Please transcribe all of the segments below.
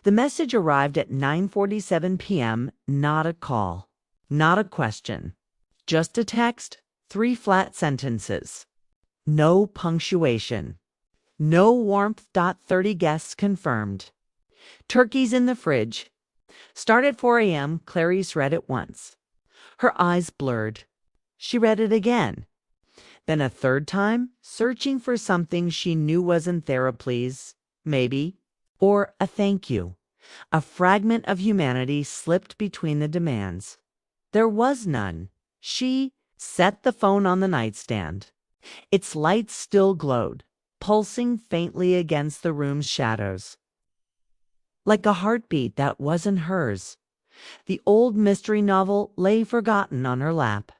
The message arrived at 9:47 p.m., not a call, not a question. Just a text, 3 flat sentences. No punctuation. No warmth. 30 guests confirmed. Turkeys in the fridge. Start at 4 a.m., Clarice read it once. Her eyes blurred. She read it again. Then a third time, searching for something she knew wasn't there, please, maybe, or a thank you. A fragment of humanity slipped between the demands. There was none. She set the phone on the nightstand. Its light still glowed, pulsing faintly against the room's shadows. Like a heartbeat that wasn't hers. The old mystery novel lay forgotten on her lap.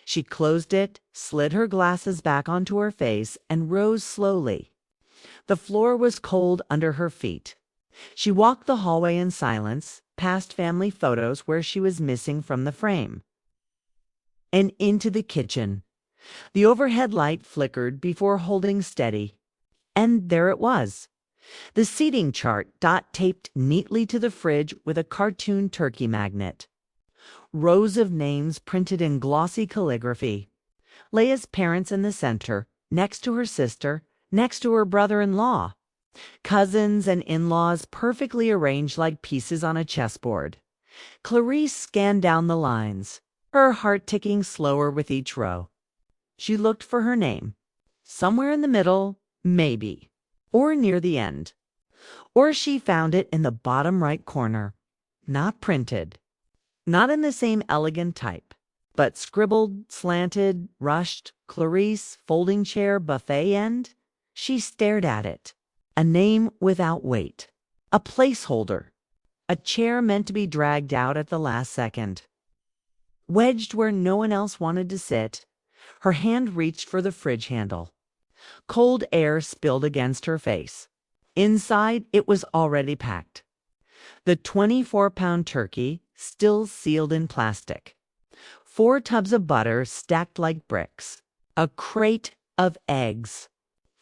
She closed it, slid her glasses back onto her face, and rose slowly. The floor was cold under her feet. She walked the hallway in silence, past family photos where she was missing from the frame, and into the kitchen. The overhead light flickered before holding steady. And there it was. The seating chart, taped neatly to the fridge with a cartoon turkey magnet. Rows of names printed in glossy calligraphy. Leia's parents in the center, next to her sister, next to her brother-in-law. Cousins and in-laws perfectly arranged like pieces on a chessboard. Clarice scanned down the lines, her heart ticking slower with each row. She looked for her name. Somewhere in the middle, maybe. Or near the end. Or she found it in the bottom right corner. Not printed. Not in the same elegant type, but scribbled, slanted, rushed, Clarice, folding chair, buffet end. She stared at it. A name without weight. A placeholder. A chair meant to be dragged out at the last second. Wedged where no one else wanted to sit, her hand reached for the fridge handle. Cold air spilled against her face. Inside, it was already packed. The 24-pound turkey, still sealed in plastic. 4 tubs of butter stacked like bricks. A crate of eggs.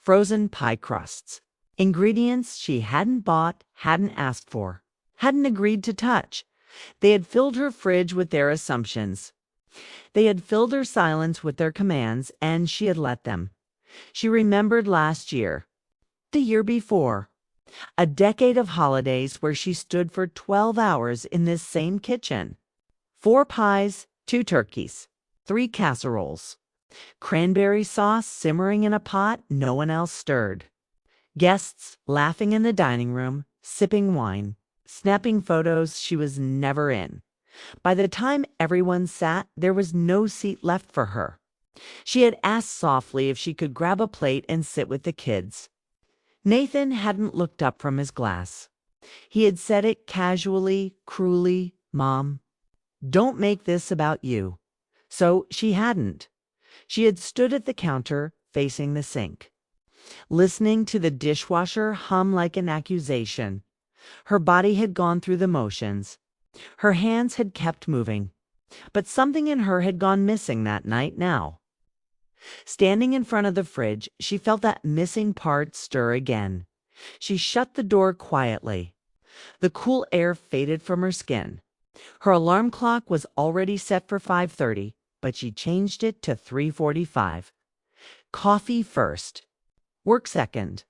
Frozen pie crusts. Ingredients she hadn't bought, hadn't asked for, hadn't agreed to touch. They had filled her fridge with their assumptions. They had filled her silence with their commands, and she had let them. She remembered last year. The year before. A decade of holidays where she stood for 12 hours in this same kitchen. 4 pies, 2 turkeys, 3 casseroles. Cranberry sauce simmering in a pot no one else stirred. Guests laughing in the dining room, sipping wine, snapping photos she was never in. By the time everyone sat, there was no seat left for her. She had asked softly if she could grab a plate and sit with the kids. Nathan hadn't looked up from his glass. He had said it casually, cruelly, "Mom, don't make this about you." So she hadn't. She had stood at the counter, facing the sink, listening to the dishwasher hum like an accusation. Her body had gone through the motions. Her hands had kept moving. But something in her had gone missing that night now. Standing in front of the fridge, she felt that missing part stir again. She shut the door quietly. The cool air faded from her skin. Her alarm clock was already set for 5:30, but she changed it to 3:45. Coffee first. Work second.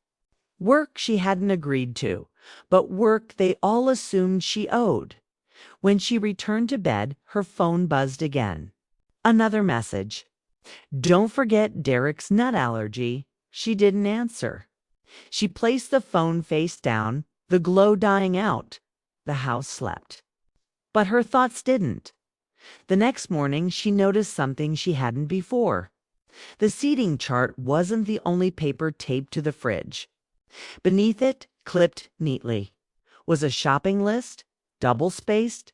Work she hadn't agreed to, but work they all assumed she owed. When she returned to bed, her phone buzzed again. Another message. Don't forget Derek's nut allergy. She didn't answer. She placed the phone face down, the glow dying out. The house slept. But her thoughts didn't. The next morning, she noticed something she hadn't before. The seating chart wasn't the only paper taped to the fridge. Beneath it, clipped neatly, was a shopping list, double-spaced,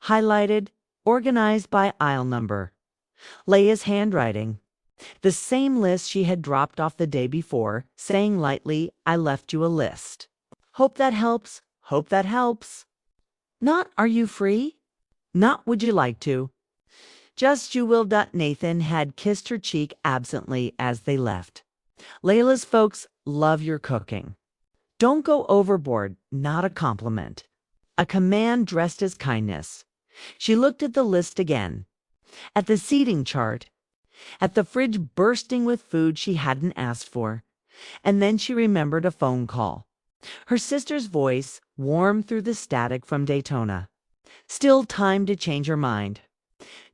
highlighted, organized by aisle number. Leia's handwriting. The same list she had dropped off the day before, saying lightly, "I left you a list. Hope that helps. Hope that helps." Not "Are you free?" Not "Would you like to?" Just "You will." Nathan had kissed her cheek absently as they left. Layla's folks love your cooking. Don't go overboard, not a compliment. A command dressed as kindness. She looked at the list again, at the seating chart, at the fridge bursting with food she hadn't asked for, and then she remembered a phone call. Her sister's voice, warm through the static from Daytona. Still time to change her mind.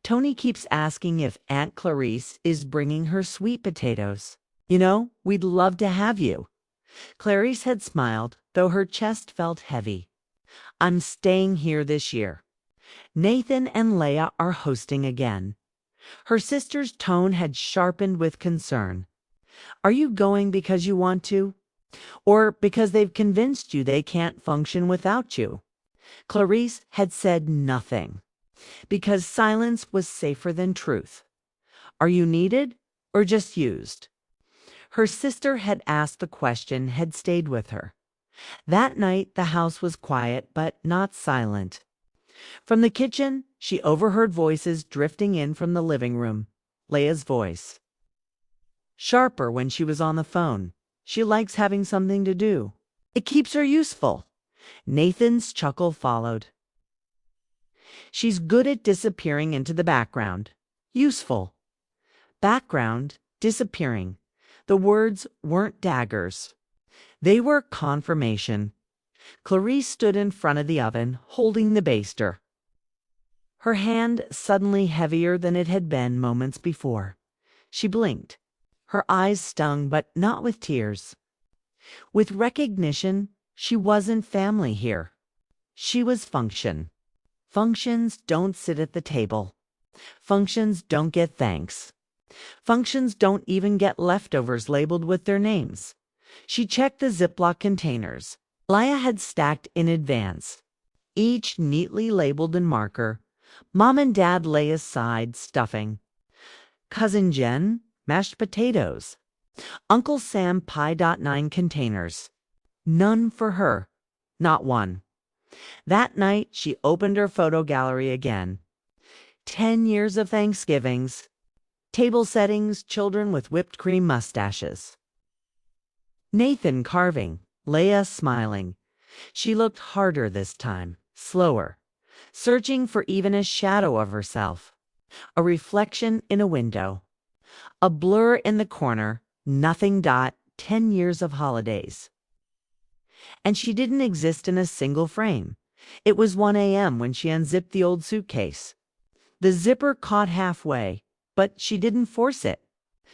Tony keeps asking if Aunt Clarice is bringing her sweet potatoes. You know, we'd love to have you. Clarice had smiled, though her chest felt heavy. I'm staying here this year. Nathan and Leah are hosting again. Her sister's tone had sharpened with concern. Are you going because you want to? Or because they've convinced you they can't function without you? Clarice had said nothing, because silence was safer than truth. Are you needed or just used? Her sister had asked the question, had stayed with her. That night the house was quiet but not silent. From the kitchen, she overheard voices drifting in from the living room. Leah's voice. Sharper when she was on the phone. She likes having something to do. It keeps her useful. Nathan's chuckle followed. She's good at disappearing into the background. Useful. Background, disappearing. The words weren't daggers. They were confirmation. Clarice stood in front of the oven, holding the baster. Her hand suddenly heavier than it had been moments before. She blinked. Her eyes stung, but not with tears. With recognition, she wasn't family here. She was function. Functions don't sit at the table. Functions don't get thanks. Functions don't even get leftovers labeled with their names. She checked the Ziploc containers. Leah had stacked in advance, each neatly labeled in marker. Mom and Dad lay aside, stuffing. Cousin Jen, mashed potatoes. Uncle Sam, pie.9 containers. None for her. Not one. That night, she opened her photo gallery again. 10 years of Thanksgivings. Table settings, children with whipped cream mustaches. Nathan carving, Leah smiling. She looked harder this time, slower, searching for even a shadow of herself. A reflection in a window. A blur in the corner, nothing. 10 years of holidays. And she didn't exist in a single frame. It was 1 a.m. when she unzipped the old suitcase. The zipper caught halfway, but she didn't force it.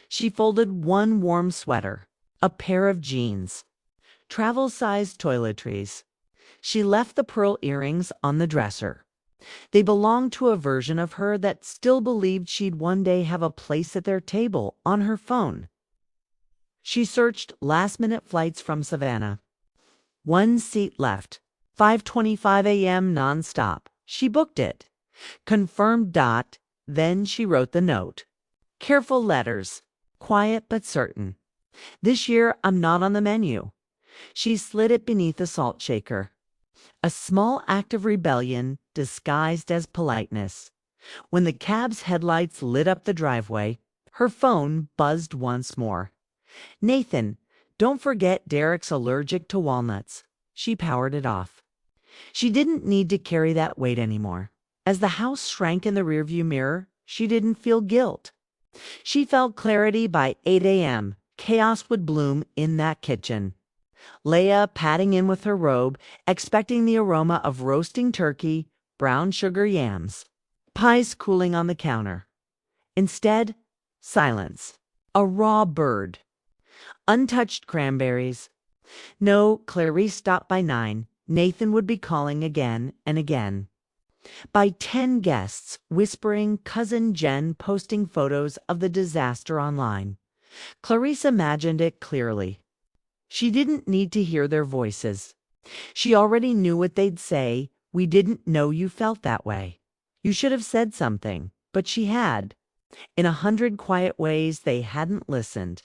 She folded one warm sweater, a pair of jeans, travel-sized toiletries. She left the pearl earrings on the dresser. They belonged to a version of her that still believed she'd one day have a place at their table on her phone. She searched last-minute flights from Savannah. 1 seat left, 5:25 a.m. nonstop. She booked it. Confirmed. Then she wrote the note. Careful letters, quiet but certain. This year I'm not on the menu. She slid it beneath a salt shaker. A small act of rebellion disguised as politeness. When the cab's headlights lit up the driveway, her phone buzzed once more. Nathan, don't forget Derek's allergic to walnuts. She powered it off. She didn't need to carry that weight anymore. As the house shrank in the rearview mirror, she didn't feel guilt. She felt clarity. By 8 a.m., chaos would bloom in that kitchen. Leah padding in with her robe, expecting the aroma of roasting turkey, brown sugar yams, pies cooling on the counter. Instead, silence. A raw bird. Untouched cranberries. No, Clarice stopped by 9. Nathan would be calling again and again. By 10 guests, whispering, Cousin Jen posting photos of the disaster online. Clarice imagined it clearly. She didn't need to hear their voices. She already knew what they'd say. We didn't know you felt that way. You should have said something, but she had. In 100 quiet ways they hadn't listened.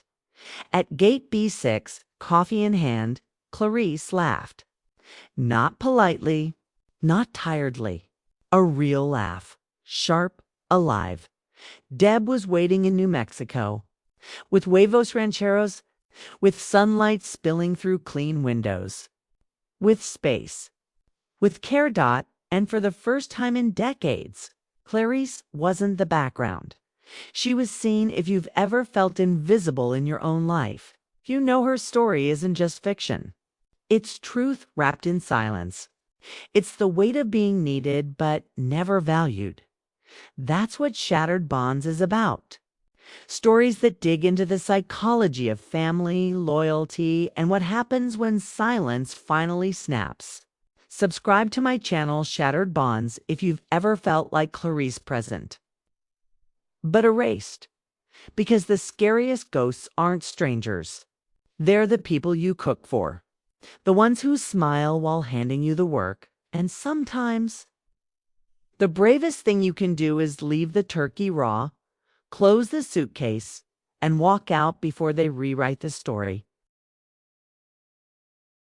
At gate B6, coffee in hand, Clarice laughed. Not politely, not tiredly. A real laugh. Sharp, alive. Deb was waiting in New Mexico. With huevos rancheros, with sunlight spilling through clean windows, with space, with care. And for the first time in decades, Clarice wasn't the background. She was seen. If you've ever felt invisible in your own life, you know her story isn't just fiction. It's truth wrapped in silence. It's the weight of being needed but never valued. That's what Shattered Bonds is about. Stories that dig into the psychology of family, loyalty, and what happens when silence finally snaps. Subscribe to my channel, Shattered Bonds, if you've ever felt like Clarice, present but erased. Because the scariest ghosts aren't strangers. They're the people you cook for. The ones who smile while handing you the work. And sometimes, the bravest thing you can do is leave the turkey raw, close the suitcase, and walk out before they rewrite the story.